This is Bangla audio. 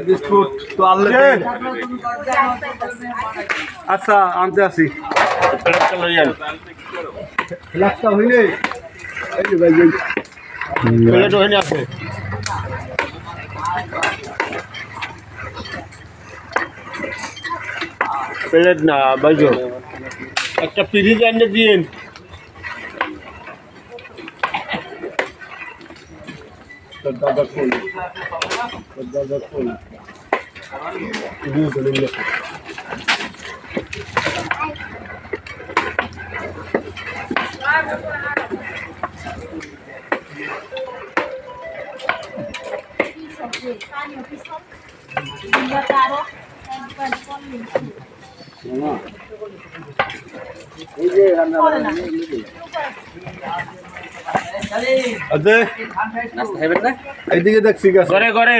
বিস্কুট তো আনলে আচ্ছা আনতে আসি ফ্লাক্সটা হইলে এই যে ভাই প্লেট হইলে আছে প্লেট না বাইজো একটা পিরিজ এনে দিন দাদা ফুল এইদিকে দেখছি করে করে